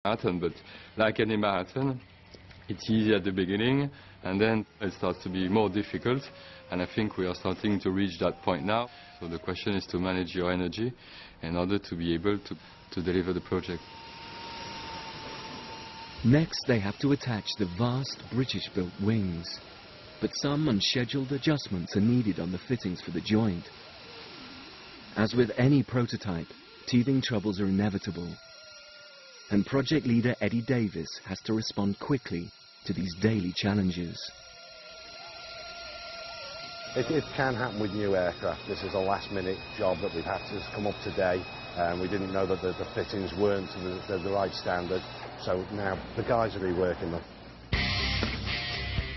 marathon, but like any marathon, it's easy at the beginning, and then it starts to be more difficult, and I think we are starting to reach that point now. So the question is to manage your energy in order to be able to deliver the project. Next, they have to attach the vast British-built wings, but some unscheduled adjustments are needed on the fittings for the joint. As with any prototype, teething troubles are inevitable, and project leader Eddie Davis has to respond quickly to these daily challenges. It can happen with new aircraft. This is a last-minute job that we've had to come up today. We didn't know that the fittings weren't to the right standard, so now the guys are reworking them.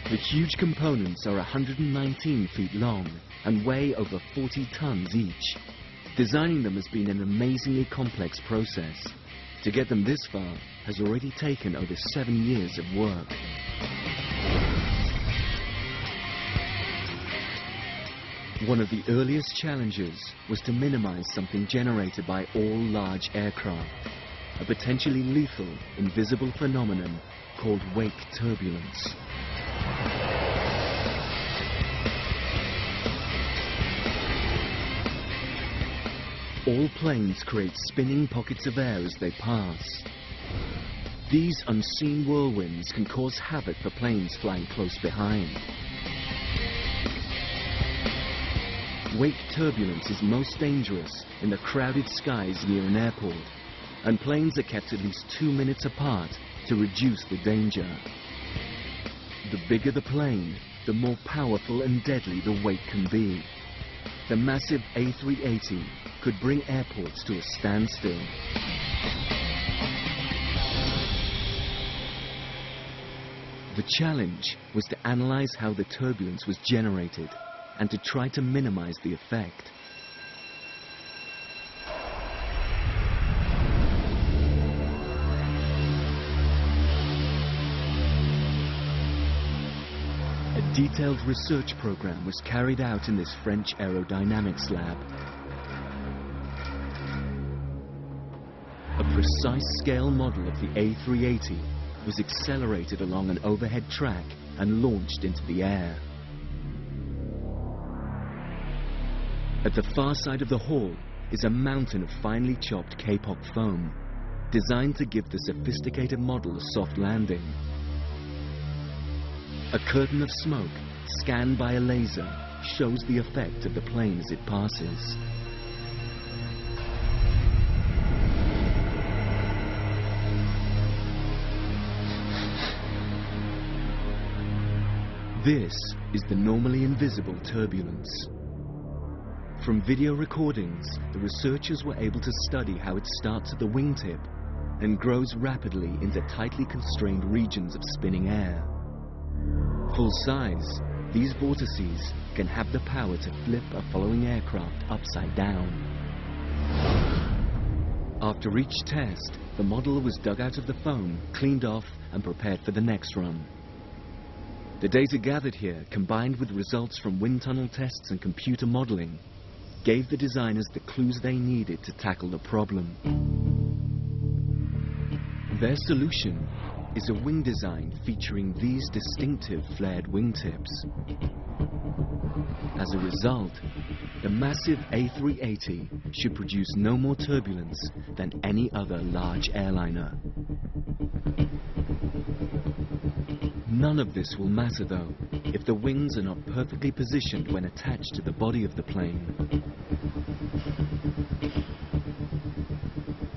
The huge components are 119 feet long and weigh over 40 tons each. Designing them has been an amazingly complex process. To get them this far has already taken over 7 years of work. One of the earliest challenges was to minimize something generated by all large aircraft, a potentially lethal, invisible phenomenon called wake turbulence. All planes create spinning pockets of air as they pass. These unseen whirlwinds can cause havoc for planes flying close behind. Wake turbulence is most dangerous in the crowded skies near an airport, and planes are kept at least 2 minutes apart to reduce the danger. The bigger the plane, the more powerful and deadly the wake can be. The massive A380 could bring airports to a standstill. The challenge was to analyze how the turbulence was generated and to try to minimize the effect. A detailed research program was carried out in this French aerodynamics lab. A precise scale model of the A380 was accelerated along an overhead track and launched into the air. At the far side of the hall is a mountain of finely chopped K-pop foam, designed to give the sophisticated model a soft landing. A curtain of smoke, scanned by a laser, shows the effect of the plane as it passes. This is the normally invisible turbulence. From video recordings, the researchers were able to study how it starts at the wingtip and grows rapidly into tightly constrained regions of spinning air. Full size, these vortices can have the power to flip a following aircraft upside down. After each test, the model was dug out of the foam, cleaned off, and prepared for the next run. The data gathered here, combined with results from wind tunnel tests and computer modeling, gave the designers the clues they needed to tackle the problem. Their solution is a wing design featuring these distinctive flared wingtips. As a result, the massive A380 should produce no more turbulence than any other large airliner. None of this will matter, though, if the wings are not perfectly positioned when attached to the body of the plane.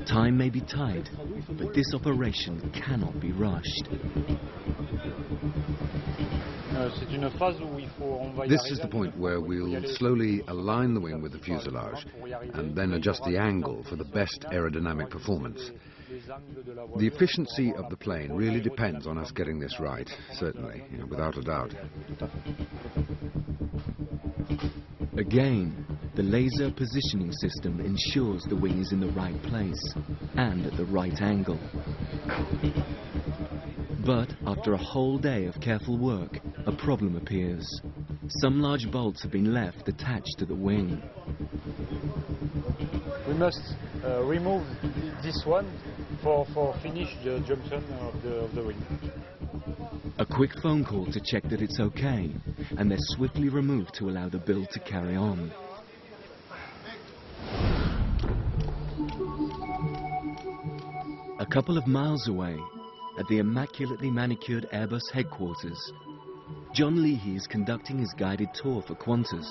Time may be tight, but this operation cannot be rushed. This is the point where we'll slowly align the wing with the fuselage and then adjust the angle for the best aerodynamic performance. The efficiency of the plane really depends on us getting this right, certainly, without a doubt. Again, the laser positioning system ensures the wing is in the right place and at the right angle. But after a whole day of careful work, a problem appears. Some large bolts have been left attached to the wing. We must remove this one for finish the junction of the wing. A quick phone call to check that it's okay, and they're swiftly removed to allow the build to carry on. A couple of miles away, at the immaculately manicured Airbus headquarters, John Leahy is conducting his guided tour for Qantas.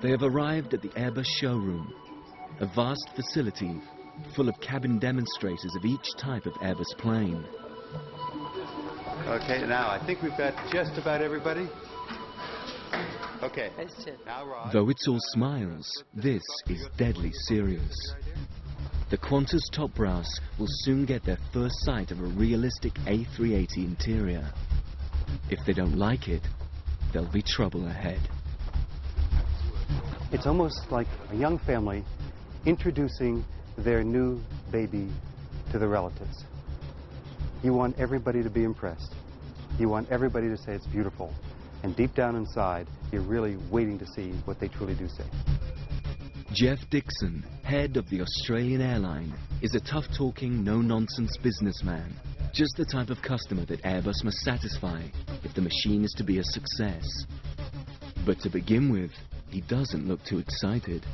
They have arrived at the Airbus showroom, a vast facility full of cabin demonstrators of each type of Airbus plane. Okay, now I think we've got just about everybody. Okay. Though it's all smiles, this is deadly serious. The Qantas top brass will soon get their first sight of a realistic A380 interior. If they don't like it, there'll be trouble ahead. It's almost like a young family introducing their new baby to the relatives. You want everybody to be impressed. You want everybody to say it's beautiful. And deep down inside, you're really waiting to see what they truly do say. Jeff Dixon, head of the Australian airline, is a tough-talking, no-nonsense businessman. Just the type of customer that Airbus must satisfy if the machine is to be a success. But to begin with, he doesn't look too excited.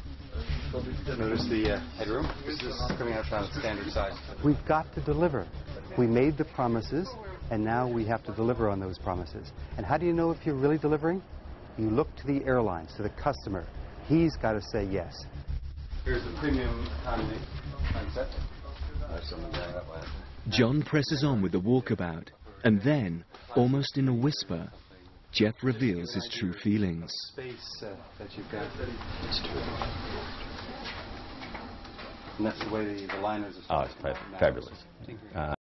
Notice the headroom. This is coming out on standard size. We've got to deliver. We made the promises, and now we have to deliver on those promises. And how do you know if you're really delivering? You look to the airlines, to the customer. He's got to say yes. Here's the premium economy concept. John presses on with the walkabout, and then, almost in a whisper, Jeff reveals his true feelings. Space that you've got. It's true. And that's the way the liners are. Oh, it's fabulous.